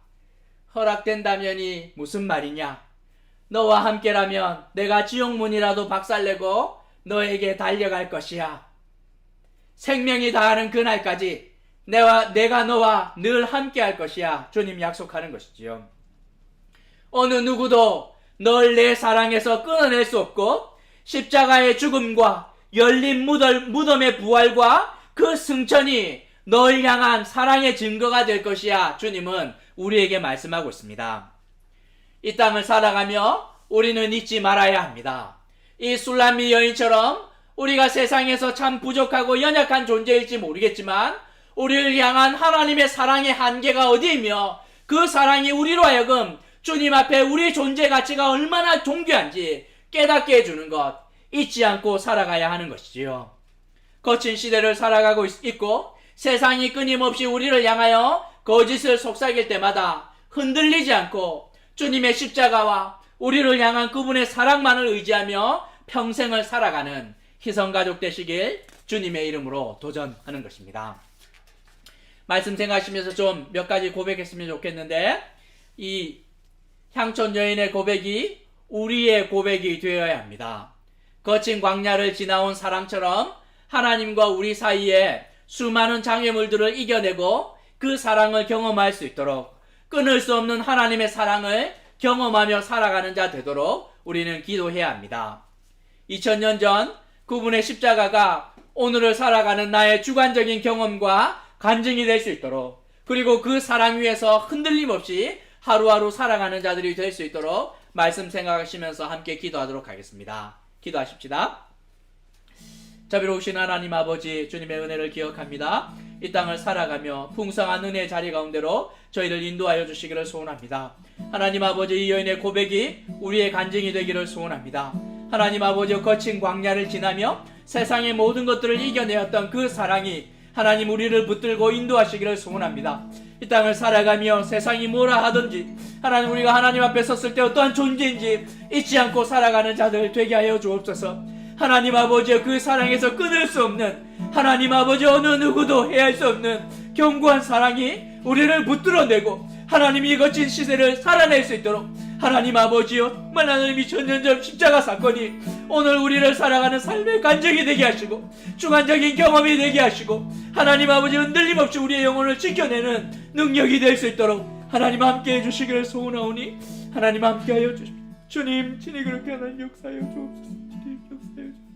허락된다면이 무슨 말이냐? 너와 함께라면 내가 지옥문이라도 박살내고 너에게 달려갈 것이야. 생명이 다하는 그날까지 내가 너와 늘 함께 할 것이야. 주님 약속하는 것이지요. 어느 누구도 널 내 사랑에서 끊어낼 수 없고 십자가의 죽음과 열린 무덤의 부활과 그 승천이 널 향한 사랑의 증거가 될 것이야. 주님은 우리에게 말씀하고 있습니다. 이 땅을 살아가며 우리는 잊지 말아야 합니다. 이 술람미 여인처럼 우리가 세상에서 참 부족하고 연약한 존재일지 모르겠지만 우리를 향한 하나님의 사랑의 한계가 어디이며 그 사랑이 우리로 하여금 주님 앞에 우리의 존재 가치가 얼마나 존귀한지 깨닫게 해주는 것 잊지 않고 살아가야 하는 것이지요. 거친 시대를 살아가고 있고 세상이 끊임없이 우리를 향하여 거짓을 속삭일 때마다 흔들리지 않고 주님의 십자가와 우리를 향한 그분의 사랑만을 의지하며 평생을 살아가는 희성가족 되시길 주님의 이름으로 도전하는 것입니다. 말씀 생각하시면서 좀 몇 가지 고백했으면 좋겠는데 이 향촌 여인의 고백이 우리의 고백이 되어야 합니다. 거친 광야를 지나온 사람처럼 하나님과 우리 사이에 수많은 장애물들을 이겨내고 그 사랑을 경험할 수 있도록, 끊을 수 없는 하나님의 사랑을 경험하며 살아가는 자 되도록 우리는 기도해야 합니다. 2000년 전 그분의 십자가가 오늘을 살아가는 나의 주관적인 경험과 간증이 될 수 있도록, 그리고 그 사랑 위에서 흔들림 없이 하루하루 살아가는 자들이 될 수 있도록 말씀 생각하시면서 함께 기도하도록 하겠습니다. 기도하십시다. 자비로우신 하나님 아버지, 주님의 은혜를 기억합니다. 이 땅을 살아가며 풍성한 은혜의 자리 가운데로 저희를 인도하여 주시기를 소원합니다. 하나님 아버지, 이 여인의 고백이 우리의 간증이 되기를 소원합니다. 하나님 아버지, 거친 광야를 지나며 세상의 모든 것들을 이겨내었던 그 사랑이 하나님 우리를 붙들고 인도하시기를 소원합니다. 이 땅을 살아가며 세상이 뭐라 하든지 하나님, 우리가 하나님 앞에 섰을 때 어떠한 존재인지 잊지 않고 살아가는 자들 되게 하여 주옵소서. 하나님 아버지, 그 사랑에서 끊을 수 없는, 하나님 아버지 어느 누구도 해할 수 없는 견고한 사랑이 우리를 붙들어내고 하나님이 이 거친 시대를 살아낼 수 있도록, 하나님 아버지여, 정말 하나님 2000년 전 십자가 사건이 오늘 우리를 살아가는 삶의 간증이 되게 하시고 주관적인 경험이 되게 하시고, 하나님 아버지 흔들림 없이 우리의 영혼을 지켜내는 능력이 될 수 있도록 하나님 함께 해주시기를 소원하오니 하나님 함께 하여 주십시오. 주님, 친히 그렇게 하나님 역사하여 주옵소서. 주님 역사하여 주옵소서.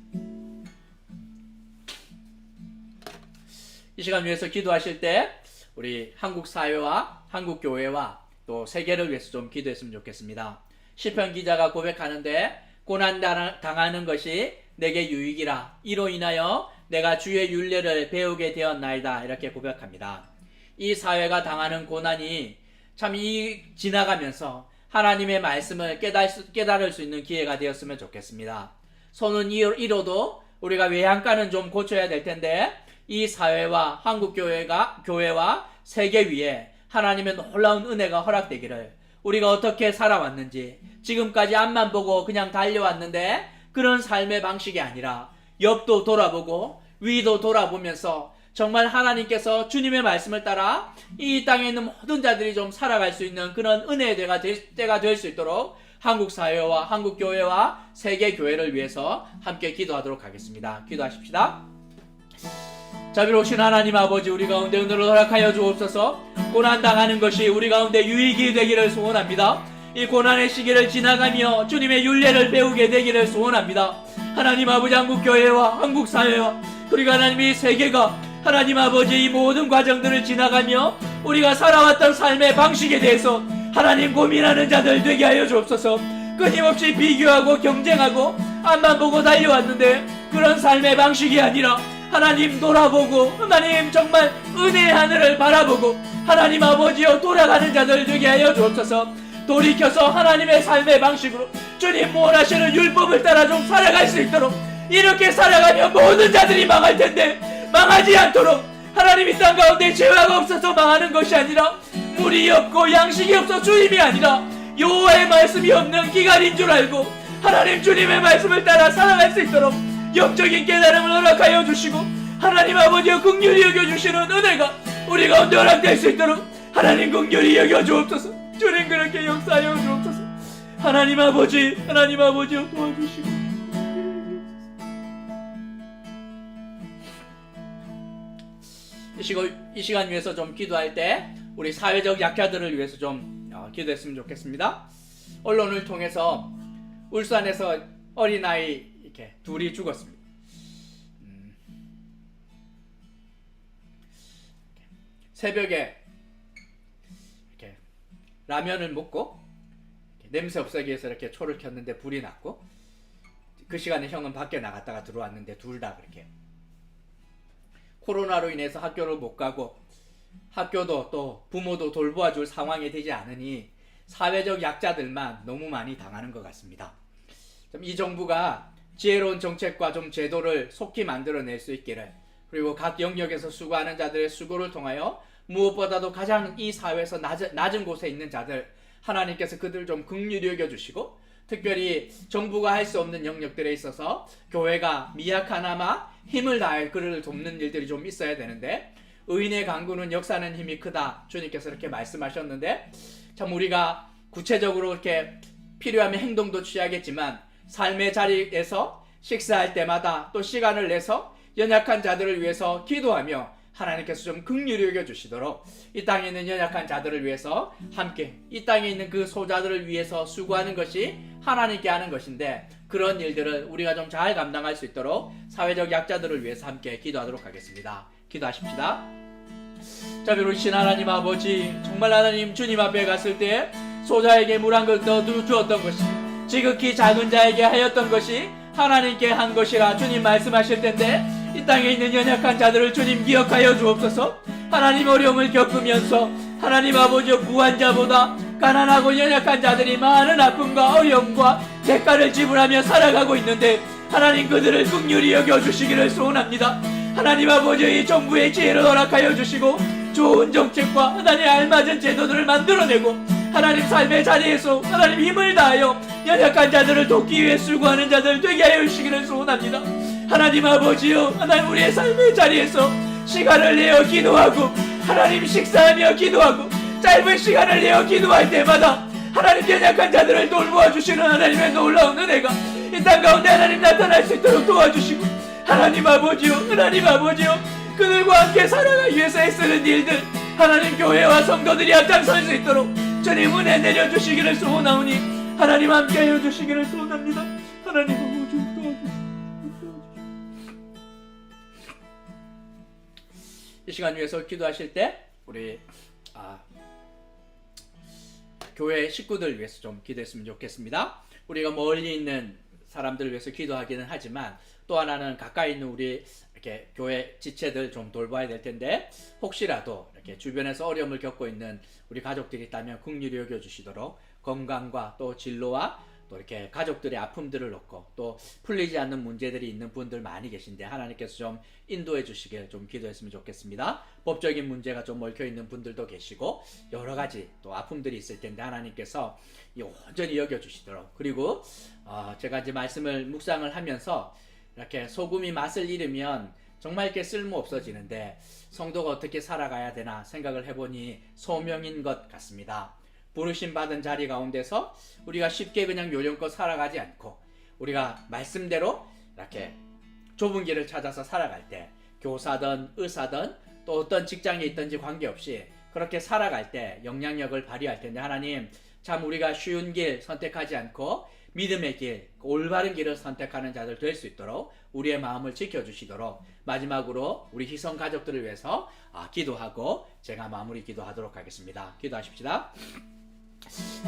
이 시간 위해서 기도하실 때 우리 한국 사회와 한국 교회와 또 세계를 위해서 좀 기도했으면 좋겠습니다. 시편 기자가 고백하는데, 고난 당하는 것이 내게 유익이라, 이로 인하여 내가 주의 율례를 배우게 되었나이다, 이렇게 고백합니다. 이 사회가 당하는 고난이 참 지나가면서 하나님의 말씀을 깨달을 수 있는 기회가 되었으면 좋겠습니다. 손은 이로도 우리가 외양간은 좀 고쳐야 될 텐데, 이 사회와 한국 교회와 세계 위에 하나님의 놀라운 은혜가 허락되기를, 우리가 어떻게 살아왔는지, 지금까지 앞만 보고 그냥 달려왔는데 그런 삶의 방식이 아니라 옆도 돌아보고 위도 돌아보면서 정말 하나님께서 주님의 말씀을 따라 이 땅에 있는 모든 자들이 좀 살아갈 수 있는 그런 은혜의 때가 될 수 있도록 한국 사회와 한국 교회와 세계 교회를 위해서 함께 기도하도록 하겠습니다. 기도하십시다. 자비로우신 하나님 아버지, 우리 가운데 은혜를 허락하여 주옵소서. 고난 당하는 것이 우리 가운데 유익이 되기를 소원합니다. 이 고난의 시기를 지나가며 주님의 율례를 배우게 되기를 소원합니다. 하나님 아버지, 한국 교회와 한국 사회와 그리고 하나님의 세계가 하나님 아버지 이 모든 과정들을 지나가며 우리가 살아왔던 삶의 방식에 대해서 하나님 고민하는 자들 되게 하여 주옵소서. 끊임없이 비교하고 경쟁하고 앞만 보고 달려왔는데 그런 삶의 방식이 아니라 하나님 돌아보고, 하나님 정말 은혜의 하늘을 바라보고 하나님 아버지여 돌아가는 자들 되게 하여 주옵소서. 돌이켜서 하나님의 삶의 방식으로 주님 원하시는 율법을 따라 좀 살아갈 수 있도록, 이렇게 살아가면 모든 자들이 망할 텐데 망하지 않도록, 하나님 이 땅 가운데 죄화가 없어서 망하는 것이 아니라 물이 없고 양식이 없어 주임이 아니라 여호와의 말씀이 없는 기갈인 줄 알고 하나님 주님의 말씀을 따라 살아갈 수 있도록 영적인 깨달음을 허락하여 주시고, 하나님 아버지여 긍휼히 여겨주시는 은혜가 우리 가운데 허락될 수 있도록 하나님 긍휼히 여겨주옵소서. 주님 그렇게 역사하여 주옵소서. 하나님 아버지여 도와주시고, 이 시간 위해서 좀 기도할 때 우리 사회적 약자들을 위해서 좀 기도했으면 좋겠습니다. 언론을 통해서 울산에서 어린아이 이렇게 둘이 죽었습니다. 새벽에 이렇게 라면을 먹고 냄새 없애기 위해서 이렇게 초를 켰는데 불이 났고, 그 시간에 형은 밖에 나갔다가 들어왔는데 둘 다 그렇게 코로나로 인해서 학교를 못 가고 학교도 또 부모도 돌보아줄 상황이 되지 않으니 사회적 약자들만 너무 많이 당하는 것 같습니다. 이 정부가 지혜로운 정책과 좀 제도를 속히 만들어낼 수 있기를, 그리고 각 영역에서 수고하는 자들의 수고를 통하여 무엇보다도 가장 이 사회에서 낮은 곳에 있는 자들, 하나님께서 그들 좀 긍휼히 여겨주시고, 특별히 정부가 할 수 없는 영역들에 있어서 교회가 미약하나마 힘을 다해 그를 돕는 일들이 좀 있어야 되는데, 의인의 강구는 역사는 힘이 크다, 주님께서 이렇게 말씀하셨는데, 참 우리가 구체적으로 이렇게 필요하면 행동도 취하겠지만 삶의 자리에서 식사할 때마다 또 시간을 내서 연약한 자들을 위해서 기도하며 하나님께서 좀 긍휼히 여겨주시도록 이 땅에 있는 연약한 자들을 위해서 함께 이 땅에 있는 그 소자들을 위해서 수고하는 것이 하나님께 하는 것인데 그런 일들을 우리가 좀 잘 감당할 수 있도록 사회적 약자들을 위해서 함께 기도하도록 하겠습니다. 기도하십시다. 자, 비로신 하나님 아버지, 정말 하나님 주님 앞에 갔을 때 소자에게 물 한 그릇 더 주었던 것이 지극히 작은 자에게 하였던 것이 하나님께 한 것이라 주님 말씀하실 텐데 이 땅에 있는 연약한 자들을 주님 기억하여 주옵소서. 하나님 어려움을 겪으면서 하나님 아버지 부한자보다 가난하고 연약한 자들이 많은 아픔과 어려움과 대가를 지불하며 살아가고 있는데 하나님 그들을 긍휼히 여겨주시기를 소원합니다. 하나님 아버지 이 정부의 지혜를 허락하여 주시고 좋은 정책과 하나님 알맞은 제도들을 만들어내고 하나님 삶의 자리에서 하나님 힘을 다하여 연약한 자들을 돕기 위해 수고하는 자들 되게 하여 주시기를 소원합니다. 하나님 아버지여, 하나님 우리의 삶의 자리에서 시간을 내어 기도하고 하나님 식사하며 기도하고 짧은 시간을 내어 기도할 때마다 하나님 연약한 자들을 돌보아 주시는 하나님의 놀라운 은혜가 이 땅 가운데 하나님 나타날 수 있도록 도와주시고 하나님 아버지여, 하나님 아버지여, 그들과 함께 살아가기 위해서 애쓰는 일들 하나님 교회와 성도들이 앞장설 수 있도록 주님 은혜 내려주시기를 소원하오니 하나님 함께하여 주시기를 소원합니다. 하나님 아버지 도와주시고 이 시간 위해서 기도하실 때 우리 교회 식구들 위해서 좀 기도했으면 좋겠습니다. 우리가 멀리 있는 사람들을 위해서 기도하기는 하지만 또 하나는 가까이 있는 우리 이렇게 교회 지체들 좀 돌봐야 될 텐데 혹시라도 이렇게 주변에서 어려움을 겪고 있는 우리 가족들이 있다면 긍휼히 여겨주시도록 건강과 또 진로와 또 이렇게 가족들의 아픔들을 놓고 또 풀리지 않는 문제들이 있는 분들 많이 계신데 하나님께서 좀 인도해 주시길 좀 기도했으면 좋겠습니다. 법적인 문제가 좀 얽혀 있는 분들도 계시고 여러 가지 또 아픔들이 있을 텐데 하나님께서 온전히 여겨 주시도록 그리고 제가 이제 말씀을 묵상을 하면서 이렇게 소금이 맛을 잃으면 정말 이렇게 쓸모 없어지는데 성도가 어떻게 살아가야 되나 생각을 해보니 소명인 것 같습니다. 부르심 받은 자리 가운데서 우리가 쉽게 그냥 요령껏 살아가지 않고 우리가 말씀대로 이렇게 좁은 길을 찾아서 살아갈 때 교사든 의사든 또 어떤 직장에 있든지 관계없이 그렇게 살아갈 때 영향력을 발휘할 텐데 하나님 참 우리가 쉬운 길 선택하지 않고 믿음의 길, 올바른 길을 선택하는 자들 될 수 있도록 우리의 마음을 지켜주시도록 마지막으로 우리 희성 가족들을 위해서 기도하고 제가 마무리 기도하도록 하겠습니다. 기도하십시다.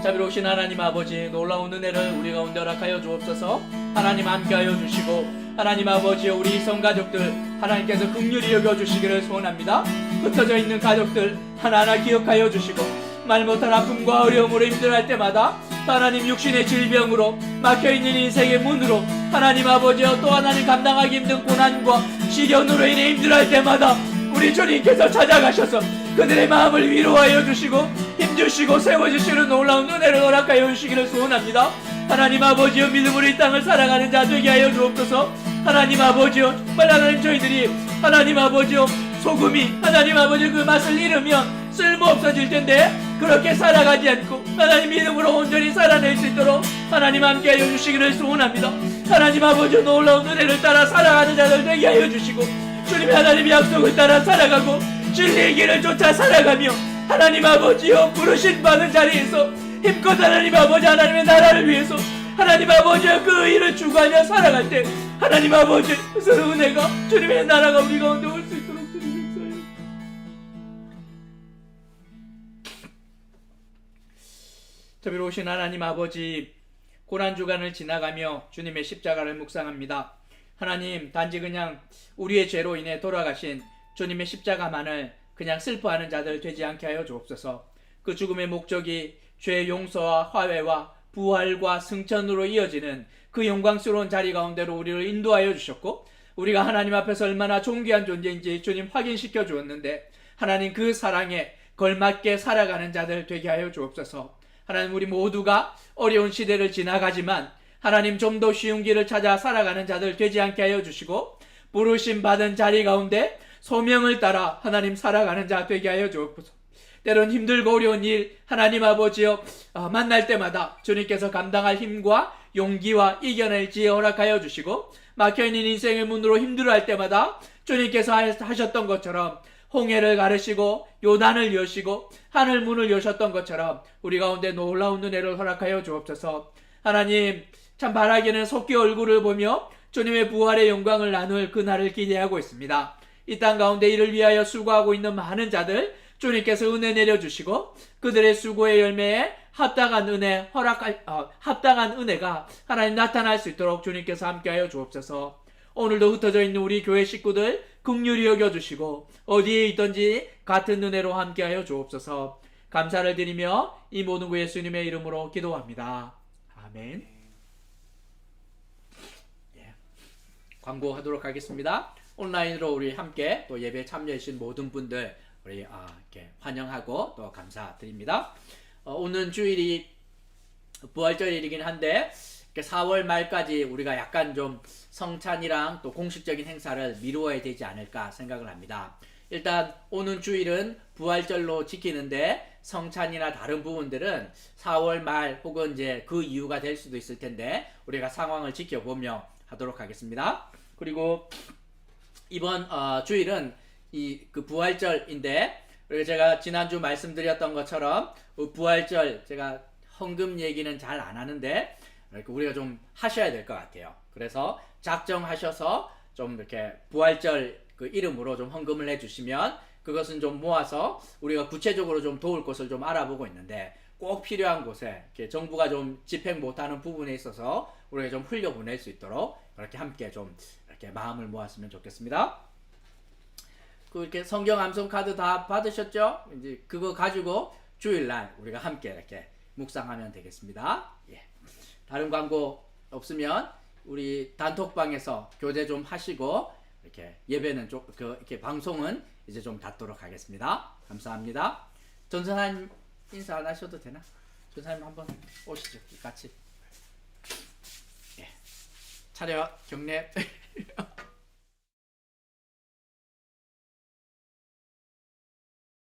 자비로우신 하나님 아버지 놀라운 은혜를 우리 가운데 허락하여 주옵소서. 하나님 함께하여 주시고 하나님 아버지 우리 희성 가족들 하나님께서 긍휼히 여겨주시기를 소원합니다. 흩어져 있는 가족들 하나하나 기억하여 주시고 말 못한 아픔과 어려움으로 힘들어할 때마다 하나님 육신의 질병으로 막혀있는 인생의 문으로 하나님 아버지여 또 하나님 감당하기 힘든 고난과 시련으로 인해 힘들어할 때마다 우리 주님께서 찾아가셔서 그들의 마음을 위로하여 주시고 힘주시고 세워주시는 놀라운 은혜를 허락하여 주시기를 소원합니다. 하나님 아버지여 믿음으로 이 땅을 살아가는 자 되게 하여 주옵소서. 하나님 아버지여 정말 하나님 저희들이 하나님 아버지여 소금이 하나님 아버지 그 맛을 잃으면 쓸모없어질 텐데 그렇게 살아가지 않고 하나님 믿음으로 온전히 살아낼 수 있도록 하나님 함께하여 주시기를 소원합니다. 하나님 아버지 놀라운 은혜를 따라 살아가는 자들 되게 하여 주시고 주님의 하나님의 약속을 따라 살아가고 진리의 길을 쫓아 살아가며 하나님 아버지여 부르신 받은 자리에서 힘껏 하나님 아버지 하나님의 나라를 위해서 하나님 아버지여 그 일을 추구하며 살아갈 때 하나님 아버지 그 은혜가 주님의 나라가 우리 가운데 올 수 있도록 주님 역사하여 자비로우신 하나님 아버지 고난주간을 지나가며 주님의 십자가를 묵상합니다. 하나님 단지 그냥 우리의 죄로 인해 돌아가신 주님의 십자가만을 그냥 슬퍼하는 자들 되지 않게 하여 주옵소서. 그 죽음의 목적이 죄 용서와 화해와 부활과 승천으로 이어지는 그 영광스러운 자리 가운데로 우리를 인도하여 주셨고 우리가 하나님 앞에서 얼마나 존귀한 존재인지 주님 확인시켜 주었는데 하나님 그 사랑에 걸맞게 살아가는 자들 되게 하여 주옵소서. 하나님 우리 모두가 어려운 시대를 지나가지만 하나님 좀 더 쉬운 길을 찾아 살아가는 자들 되지 않게 하여 주시고 부르심 받은 자리 가운데 소명을 따라 하나님 살아가는 자 되게 하여 주옵소서. 때론 힘들고 어려운 일 하나님 아버지여 만날 때마다 주님께서 감당할 힘과 용기와 이겨낼 지혜 허락하여 주시고 막혀있는 인생의 문으로 힘들어할 때마다 주님께서 하셨던 것처럼 홍해를 가르시고 요단을 여시고 하늘 문을 여셨던 것처럼 우리 가운데 놀라운 은혜를 허락하여 주옵소서. 하나님 참 바라기는 속기 얼굴을 보며 주님의 부활의 영광을 나눌 그날을 기대하고 있습니다. 이 땅 가운데 이를 위하여 수고하고 있는 많은 자들 주님께서 은혜 내려주시고 그들의 수고의 열매에 합당한 은혜가 하나님 나타날 수 있도록 주님께서 함께하여 주옵소서. 오늘도 흩어져 있는 우리 교회 식구들 긍휼히 여겨주시고 어디에 있든지 같은 은혜로 함께하여 주옵소서. 감사를 드리며 이 모든 구 예수님의 이름으로 기도합니다. 아멘. 광고하도록 하겠습니다. 온라인으로 우리 함께 또 예배 참여해 주신 모든 분들 우리 이렇게 환영하고 또 감사드립니다. 오는 주일이 부활절이긴 한데 4월 말까지 우리가 약간 좀 성찬이랑 또 공식적인 행사를 미루어야 되지 않을까 생각을 합니다. 일단 오는 주일은 부활절로 지키는데 성찬이나 다른 부분들은 4월 말 혹은 이제 그 이유가 될 수도 있을 텐데 우리가 상황을 지켜보며 하도록 하겠습니다. 그리고 이번 주일은 그 부활절인데 제가 지난주 말씀드렸던 것처럼 부활절 제가 헌금 얘기는 잘 안 하는데 우리가 좀 하셔야 될 것 같아요. 그래서 작정하셔서 좀 이렇게 부활절 그 이름으로 좀 헌금을 해주시면 그것은 좀 모아서 우리가 구체적으로 좀 도울 곳을 좀 알아보고 있는데 꼭 필요한 곳에 이렇게 정부가 좀 집행 못하는 부분에 있어서 우리가 좀 흘려보낼 수 있도록 그렇게 함께 좀 이렇게 마음을 모았으면 좋겠습니다. 이렇게 성경 암송 카드 다 받으셨죠? 이제 그거 가지고 주일날 우리가 함께 이렇게 묵상하면 되겠습니다. 예. 다른 광고 없으면 우리 단톡방에서 교제 좀 하시고 이렇게 예배는 좀 이렇게 방송은 이제 좀 닫도록 하겠습니다. 감사합니다. 전선하님 인사 안 하셔도 되나? 전선하님 한번 오시죠. 같이. 예. 차렷 경례.